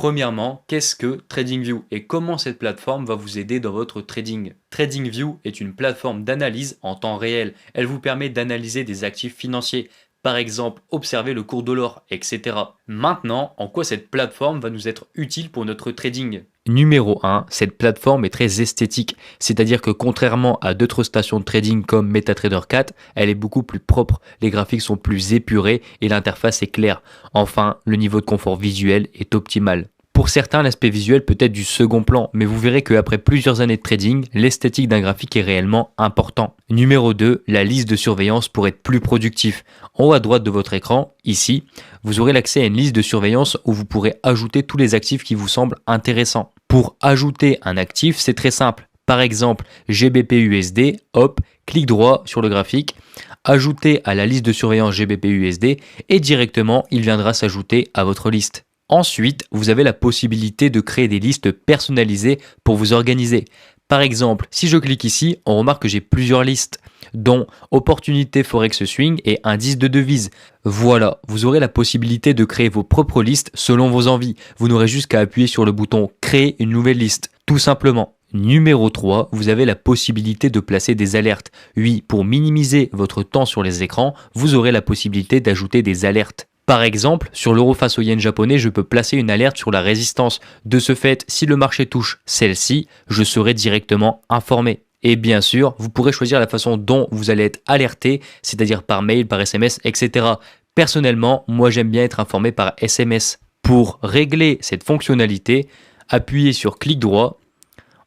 Premièrement, qu'est-ce que TradingView et comment cette plateforme va vous aider dans votre trading? TradingView est une plateforme d'analyse en temps réel. Elle vous permet d'analyser des actifs financiers, par exemple observer le cours de l'or, etc. Maintenant, en quoi cette plateforme va nous être utile pour notre trading? Numéro 1, cette plateforme est très esthétique, c'est-à-dire que contrairement à d'autres stations de trading comme MetaTrader 4, elle est beaucoup plus propre, les graphiques sont plus épurés et l'interface est claire. Enfin, le niveau de confort visuel est optimal. Pour certains, l'aspect visuel peut être du second plan, mais vous verrez qu'après plusieurs années de trading, l'esthétique d'un graphique est réellement important. Numéro 2, la liste de surveillance pour être plus productif. En haut à droite de votre écran, ici, vous aurez l'accès à une liste de surveillance où vous pourrez ajouter tous les actifs qui vous semblent intéressants. Pour ajouter un actif, c'est très simple. Par exemple, GBP/USD, hop, clic droit sur le graphique, ajouter à la liste de surveillance GBP/USD et directement, il viendra s'ajouter à votre liste. Ensuite, vous avez la possibilité de créer des listes personnalisées pour vous organiser. Par exemple, si je clique ici, on remarque que j'ai plusieurs listes, dont opportunité Forex Swing et indice de devise. Voilà, vous aurez la possibilité de créer vos propres listes selon vos envies. Vous n'aurez juste qu'à appuyer sur le bouton Créer une nouvelle liste, tout simplement. Numéro 3, vous avez la possibilité de placer des alertes. Oui, pour minimiser votre temps sur les écrans, vous aurez la possibilité d'ajouter des alertes. Par exemple, sur l'euro face au yen japonais, je peux placer une alerte sur la résistance. De ce fait, si le marché touche celle-ci, je serai directement informé. Et bien sûr, vous pourrez choisir la façon dont vous allez être alerté, c'est-à-dire par mail, par SMS, etc. Personnellement, moi j'aime bien être informé par SMS. Pour régler cette fonctionnalité, appuyez sur clic droit,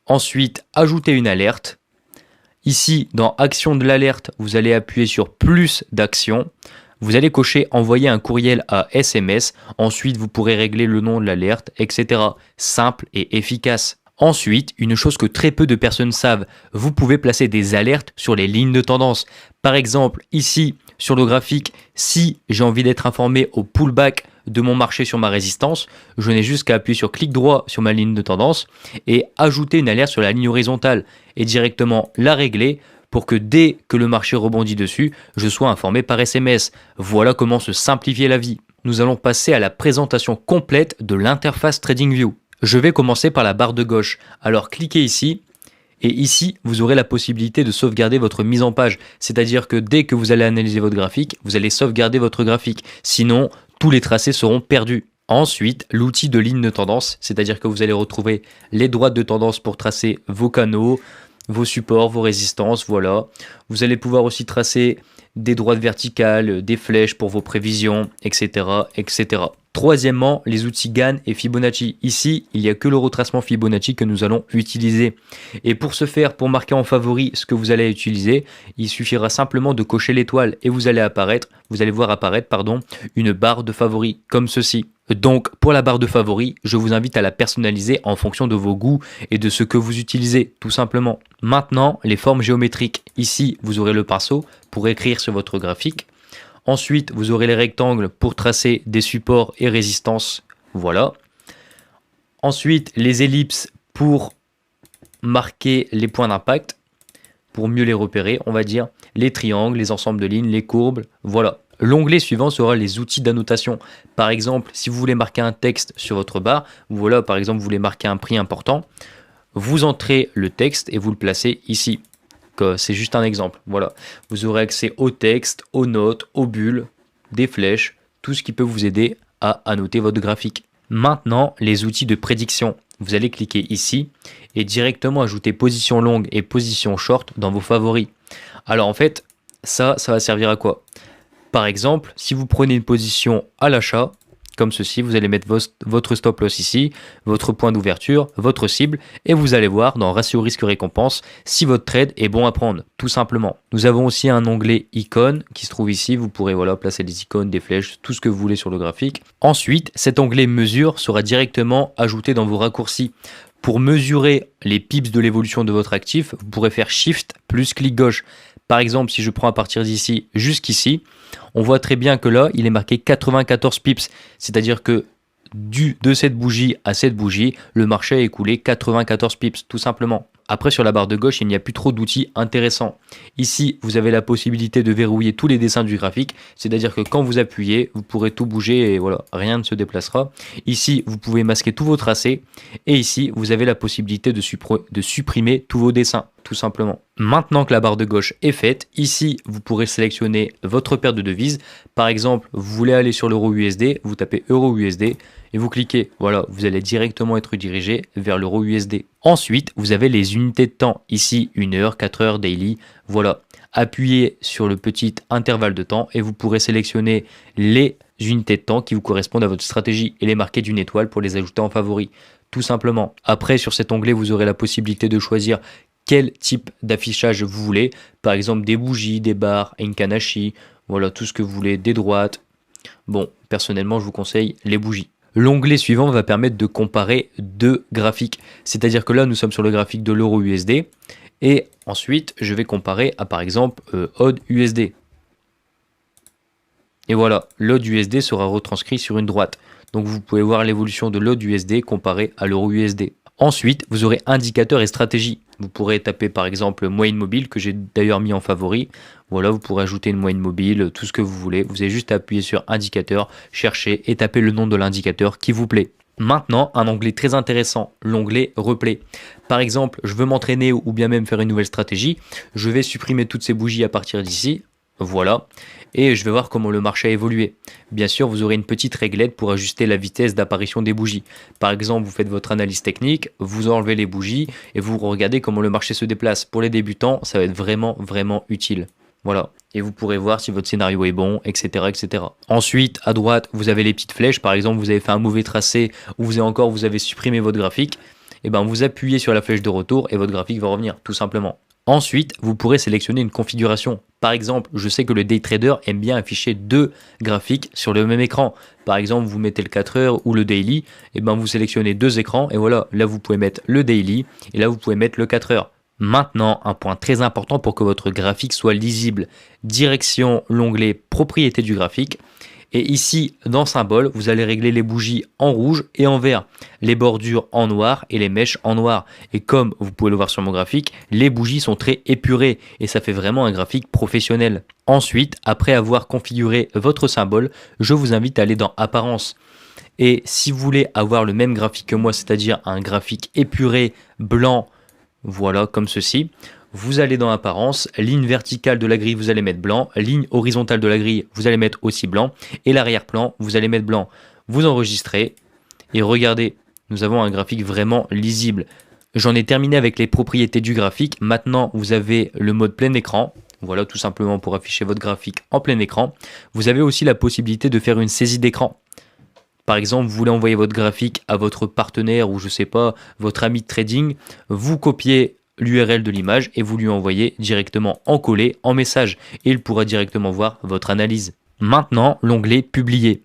ensuite ajouter une alerte. Ici, dans Action de l'alerte, vous allez appuyer sur plus d'actions. Vous allez cocher envoyer un courriel à SMS, ensuite vous pourrez régler le nom de l'alerte, etc. Simple et efficace. Ensuite, une chose que très peu de personnes savent, vous pouvez placer des alertes sur les lignes de tendance. Par exemple, ici, sur le graphique, si j'ai envie d'être informé au pullback de mon marché sur ma résistance, je n'ai juste qu'à appuyer sur clic droit sur ma ligne de tendance et ajouter une alerte sur la ligne horizontale et directement la régler pour que dès que le marché rebondit dessus, je sois informé par SMS. Voilà comment se simplifier la vie. Nous allons passer à la présentation complète de l'interface TradingView. Je vais commencer par la barre de gauche. Alors cliquez ici. Et ici, vous aurez la possibilité de sauvegarder votre mise en page. C'est-à-dire que dès que vous allez analyser votre graphique, vous allez sauvegarder votre graphique. Sinon, tous les tracés seront perdus. Ensuite, l'outil de ligne de tendance, c'est-à-dire que vous allez retrouver les droites de tendance pour tracer vos canaux, vos supports, vos résistances, voilà. Vous allez pouvoir aussi tracer des droites verticales, des flèches pour vos prévisions, etc., etc. Troisièmement, les outils Gann et Fibonacci. Ici, il n'y a que le retracement Fibonacci que nous allons utiliser. Et pour ce faire, pour marquer en favori ce que vous allez utiliser, il suffira simplement de cocher l'étoile et vous allez voir apparaître, une barre de favoris comme ceci. Donc, pour la barre de favoris, je vous invite à la personnaliser en fonction de vos goûts et de ce que vous utilisez, tout simplement. Maintenant, les formes géométriques. Ici, vous aurez le pinceau pour écrire sur votre graphique. Ensuite, vous aurez les rectangles pour tracer des supports et résistances. Voilà. Ensuite, les ellipses pour marquer les points d'impact, pour mieux les repérer, on va dire. Les triangles, les ensembles de lignes, les courbes, voilà. L'onglet suivant sera les outils d'annotation. Par exemple, si vous voulez marquer un texte sur votre barre, voilà, par exemple, vous voulez marquer un prix important, vous entrez le texte et vous le placez ici. C'est juste un exemple, voilà. Vous aurez accès au texte, aux notes, aux bulles, des flèches, tout ce qui peut vous aider à annoter votre graphique. Maintenant, les outils de prédiction. Vous allez cliquer ici et directement ajouter position longue et position short dans vos favoris. Alors en fait, ça va servir à quoi? Par exemple, si vous prenez une position à l'achat, comme ceci, vous allez mettre votre stop loss ici, votre point d'ouverture, votre cible, et vous allez voir dans ratio risque-récompense si votre trade est bon à prendre, tout simplement. Nous avons aussi un onglet icônes qui se trouve ici, vous pourrez placer des icônes, des flèches, tout ce que vous voulez sur le graphique. Ensuite, cet onglet mesure sera directement ajouté dans vos raccourcis. Pour mesurer les pips de l'évolution de votre actif, vous pourrez faire Shift plus clic gauche. Par exemple, si je prends à partir d'ici jusqu'ici, on voit très bien que là, il est marqué 94 pips. C'est-à-dire que de cette bougie à cette bougie, le marché a écoulé 94 pips, tout simplement. Après, sur la barre de gauche, il n'y a plus trop d'outils intéressants. Ici, vous avez la possibilité de verrouiller tous les dessins du graphique, c'est-à-dire que quand vous appuyez, vous pourrez tout bouger et voilà, rien ne se déplacera. Ici, vous pouvez masquer tous vos tracés et ici, vous avez la possibilité de supprimer tous vos dessins, tout simplement. Maintenant que la barre de gauche est faite, ici, vous pourrez sélectionner votre paire de devises. Par exemple, vous voulez aller sur l'euro USD, vous tapez euro USD et vous cliquez. Voilà, vous allez directement être dirigé vers l'euro USD. Ensuite, vous avez les unités de temps. Ici, 1 heure, 4 heures, daily. Voilà, appuyez sur le petit intervalle de temps et vous pourrez sélectionner les unités de temps qui vous correspondent à votre stratégie et les marquer d'une étoile pour les ajouter en favori. Tout simplement. Après, sur cet onglet, vous aurez la possibilité de choisir quel type d'affichage vous voulez. Par exemple, des bougies, des barres, un kanashi, voilà, tout ce que vous voulez, des droites. Bon, personnellement, je vous conseille les bougies. L'onglet suivant va permettre de comparer deux graphiques. C'est-à-dire que là, nous sommes sur le graphique de l'euro USD. Et ensuite, je vais comparer à, par exemple, ODD USD. Et voilà, l'ODD USD sera retranscrit sur une droite. Donc, vous pouvez voir l'évolution de l'ODD USD comparé à l'euro USD. Ensuite, vous aurez indicateur et stratégie. Vous pourrez taper par exemple moyenne mobile que j'ai d'ailleurs mis en favori. Voilà, vous pourrez ajouter une moyenne mobile, tout ce que vous voulez. Vous avez juste à appuyer sur indicateur, chercher et taper le nom de l'indicateur qui vous plaît. Maintenant, un onglet très intéressant, l'onglet replay. Par exemple, je veux m'entraîner ou bien même faire une nouvelle stratégie. Je vais supprimer toutes ces bougies à partir d'ici. Voilà. Et je vais voir comment le marché a évolué. Bien sûr, vous aurez une petite réglette pour ajuster la vitesse d'apparition des bougies. Par exemple, vous faites votre analyse technique, vous enlevez les bougies et vous regardez comment le marché se déplace. Pour les débutants, ça va être vraiment utile. Voilà. Et vous pourrez voir si votre scénario est bon, etc., etc. Ensuite, à droite, vous avez les petites flèches. Par exemple, vous avez fait un mauvais tracé ou vous avez supprimé votre graphique. Et ben, vous appuyez sur la flèche de retour et votre graphique va revenir, tout simplement. Ensuite, vous pourrez sélectionner une configuration. Par exemple, je sais que le day trader aime bien afficher deux graphiques sur le même écran. Par exemple, vous mettez le 4 heures ou le daily, et ben vous sélectionnez deux écrans et voilà, là vous pouvez mettre le daily et là vous pouvez mettre le 4 heures. Maintenant, un point très important pour que votre graphique soit lisible. Direction l'onglet propriété du graphique. Et ici, dans symbole, vous allez régler les bougies en rouge et en vert, les bordures en noir et les mèches en noir. Et comme vous pouvez le voir sur mon graphique, les bougies sont très épurées et ça fait vraiment un graphique professionnel. Ensuite, après avoir configuré votre symbole, je vous invite à aller dans Apparence. Et si vous voulez avoir le même graphique que moi, c'est-à-dire un graphique épuré, blanc, voilà, comme ceci, vous allez dans Apparence, ligne verticale de la grille, vous allez mettre blanc, ligne horizontale de la grille, vous allez mettre aussi blanc, et l'arrière-plan, vous allez mettre blanc. Vous enregistrez, et regardez, nous avons un graphique vraiment lisible. J'en ai terminé avec les propriétés du graphique. Maintenant, vous avez le mode plein écran. Voilà, tout simplement pour afficher votre graphique en plein écran. Vous avez aussi la possibilité de faire une saisie d'écran. Par exemple, vous voulez envoyer votre graphique à votre partenaire ou je sais pas, votre ami de trading, vous copiez l'URL de l'image et vous lui envoyez directement en collé, en message et il pourra directement voir votre analyse. Maintenant, l'onglet publier.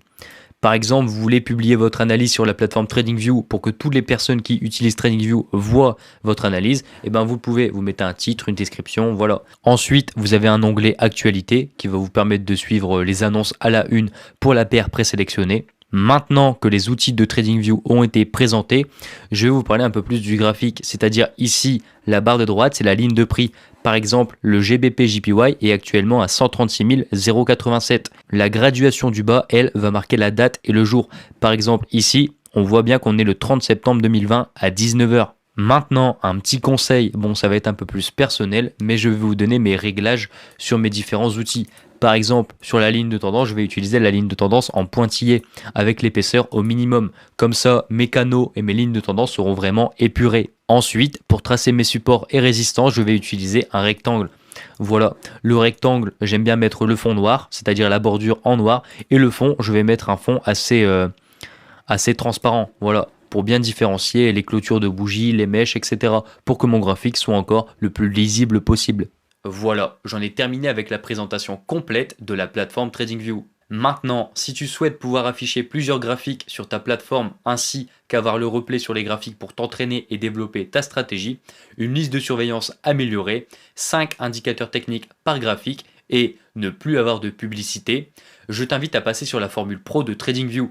Par exemple, vous voulez publier votre analyse sur la plateforme TradingView pour que toutes les personnes qui utilisent TradingView voient votre analyse, et ben vous pouvez, vous mettez un titre, une description, voilà. Ensuite, vous avez un onglet actualité qui va vous permettre de suivre les annonces à la une pour la paire présélectionnée. Maintenant que les outils de TradingView ont été présentés, je vais vous parler un peu plus du graphique, c'est-à-dire ici, la barre de droite, c'est la ligne de prix. Par exemple, le GBP JPY est actuellement à 136 087. La graduation du bas, elle, va marquer la date et le jour. Par exemple, ici, on voit bien qu'on est le 30 septembre 2020 à 19 h. Maintenant, un petit conseil, bon ça va être un peu plus personnel, mais je vais vous donner mes réglages sur mes différents outils. Par exemple, sur la ligne de tendance, je vais utiliser la ligne de tendance en pointillé avec l'épaisseur au minimum. Comme ça, mes canaux et mes lignes de tendance seront vraiment épurées. Ensuite, pour tracer mes supports et résistances, je vais utiliser un rectangle. Voilà, le rectangle, j'aime bien mettre le fond noir, c'est-à-dire la bordure en noir, et le fond, je vais mettre un fond assez transparent. Voilà, pour bien différencier les clôtures de bougies, les mèches, etc. pour que mon graphique soit encore le plus lisible possible. Voilà, j'en ai terminé avec la présentation complète de la plateforme TradingView. Maintenant, si tu souhaites pouvoir afficher plusieurs graphiques sur ta plateforme ainsi qu'avoir le replay sur les graphiques pour t'entraîner et développer ta stratégie, une liste de surveillance améliorée, 5 indicateurs techniques par graphique et ne plus avoir de publicité, je t'invite à passer sur la formule pro de TradingView.